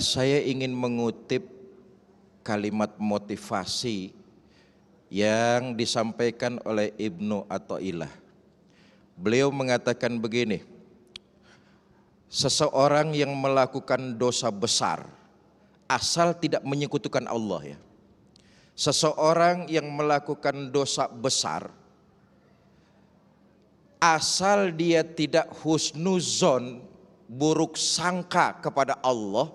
Saya ingin mengutip kalimat motivasi yang disampaikan oleh Ibnu Athaillah. Beliau mengatakan begini, seseorang yang melakukan dosa besar asal tidak menyekutukan Allah ya. Seseorang yang melakukan dosa besar asal dia tidak husnuzon, buruk sangka kepada Allah,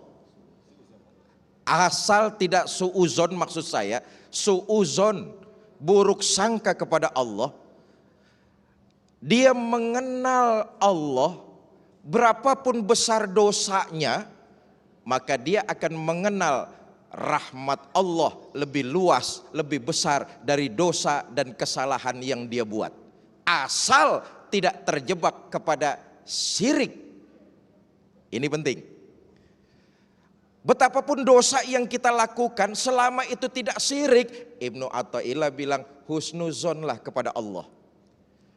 asal tidak suuzon, maksud saya suuzon, buruk sangka kepada Allah, dia mengenal Allah, berapapun besar dosanya, maka dia akan mengenal rahmat Allah lebih luas, lebih besar dari dosa dan kesalahan yang dia buat. Asal tidak terjebak kepada syirik. Ini penting. Betapapun dosa yang kita lakukan, selama itu tidak syirik, Ibnu Athaillah bilang husnuzonlah kepada Allah.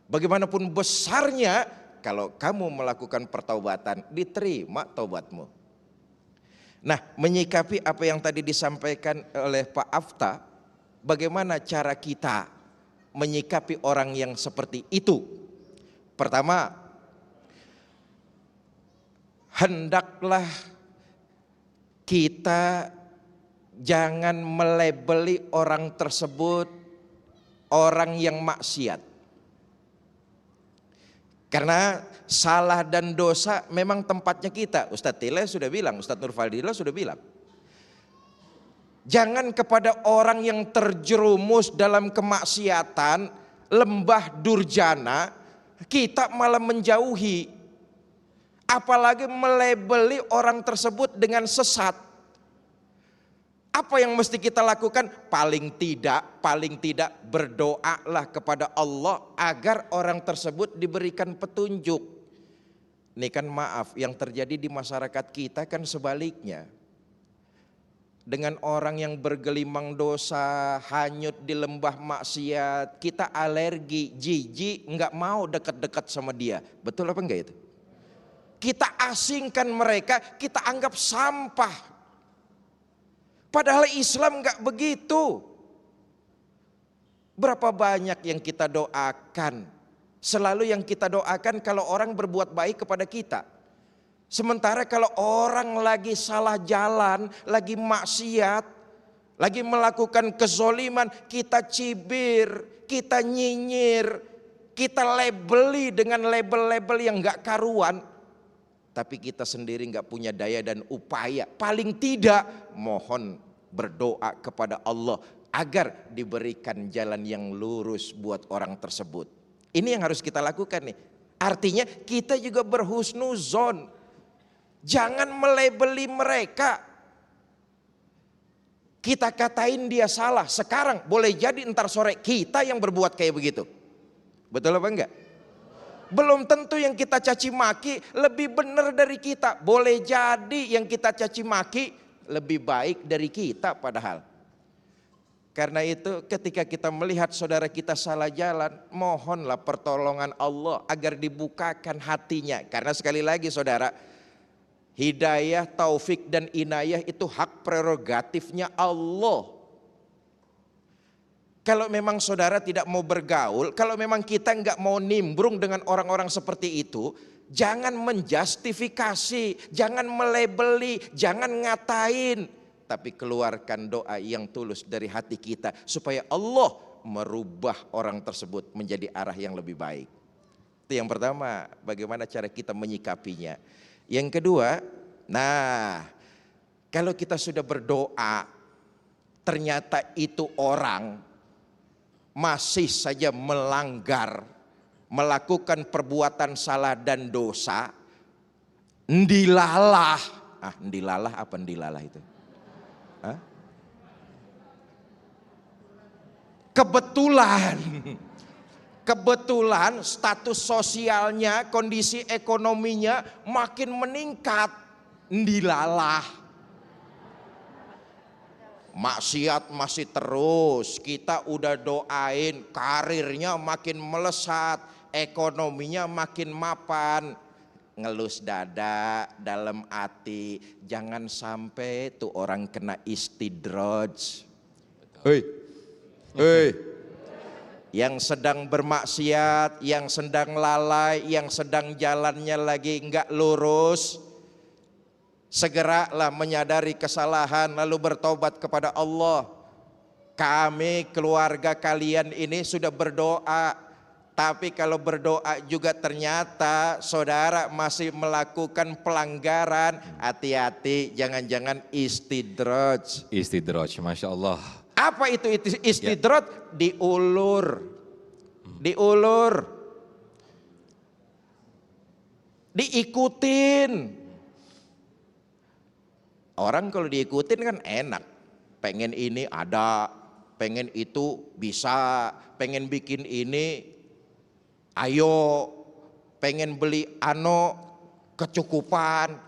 Bagaimanapun besarnya, kalau kamu melakukan pertaubatan, diterima taubatmu. Nah, menyikapi apa yang tadi disampaikan oleh Pak Afta, bagaimana cara kita menyikapi orang yang seperti itu? Pertama, hendaklah kita jangan melabeli orang tersebut orang yang maksiat. Karena salah dan dosa memang tempatnya kita. Ustadz Tile sudah bilang, Ustadz Nur Faldila sudah bilang. Jangan kepada orang yang terjerumus dalam kemaksiatan, lembah durjana, kita malah menjauhi. Apalagi melabeli orang tersebut dengan sesat. Apa yang mesti kita lakukan? Paling tidak berdoalah kepada Allah agar orang tersebut diberikan petunjuk. Ini kan maaf, yang terjadi di masyarakat kita kan sebaliknya. Dengan orang yang bergelimang dosa, hanyut di lembah maksiat, kita alergi, jijik, nggak mau dekat-dekat sama dia. Betul apa enggak itu? Kita asingkan mereka, kita anggap sampah. Padahal Islam enggak begitu. Berapa banyak yang kita doakan, selalu yang kita doakan kalau orang berbuat baik kepada kita. Sementara kalau orang lagi salah jalan, lagi maksiat, lagi melakukan kezoliman, kita cibir, kita nyinyir, kita labeli dengan label-label yang enggak karuan. Tapi kita sendiri nggak punya daya dan upaya. Paling tidak mohon berdoa kepada Allah agar diberikan jalan yang lurus buat orang tersebut. Ini yang harus kita lakukan nih. Artinya kita juga berhusnuzon. Jangan melabeli mereka. Kita katain dia salah. Sekarang boleh jadi ntar sore kita yang berbuat kayak begitu. Betul apa enggak? Belum tentu yang kita caci maki lebih benar dari kita. Boleh jadi yang kita caci maki lebih baik dari kita padahal. Karena itu ketika kita melihat saudara kita salah jalan, mohonlah pertolongan Allah agar dibukakan hatinya. Karena sekali lagi saudara, hidayah, taufik dan inayah itu hak prerogatifnya Allah. Kalau memang saudara tidak mau bergaul, kalau memang kita nggak mau nimbrung dengan orang-orang seperti itu, jangan menjustifikasi, jangan melabeli, jangan ngatain. Tapi keluarkan doa yang tulus dari hati kita supaya Allah merubah orang tersebut menjadi arah yang lebih baik. Itu yang pertama, bagaimana cara kita menyikapinya. Yang kedua, nah kalau kita sudah berdoa, ternyata itu orang masih saja melanggar, melakukan perbuatan salah dan dosa, ndilalah. Ndilalah apa ndilalah itu? Kebetulan status sosialnya, kondisi ekonominya makin meningkat, ndilalah. Maksiat masih terus, kita udah doain karirnya makin melesat, ekonominya makin mapan. ngelus dada dalam hati. Jangan sampai tuh orang kena istidraj. Hei, hei, yang sedang bermaksiat, yang sedang lalai, yang sedang jalannya lagi enggak lurus, segeralah menyadari kesalahan lalu bertobat kepada Allah. Kami keluarga kalian ini sudah berdoa, tapi kalau berdoa juga ternyata saudara masih melakukan pelanggaran, hati-hati, jangan-jangan istidraj. Istidraj, Masya Allah. Apa itu istidraj? Diulur, diulur, diikutin. Orang kalau diikutin kan enak, pengen ini ada, pengen itu bisa, pengen bikin ini ayo, pengen beli kecukupan.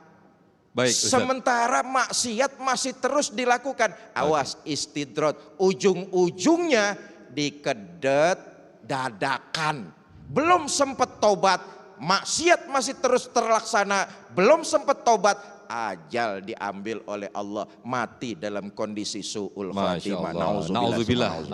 Baik, Ustaz. Sementara maksiat masih terus dilakukan. Awas istidraj, ujung-ujungnya dikedet dadakan. Belum sempat tobat, maksiat masih terus terlaksana, belum sempat tobat, ajal diambil oleh Allah, mati dalam kondisi su'ul khatimah. Nauzubillah.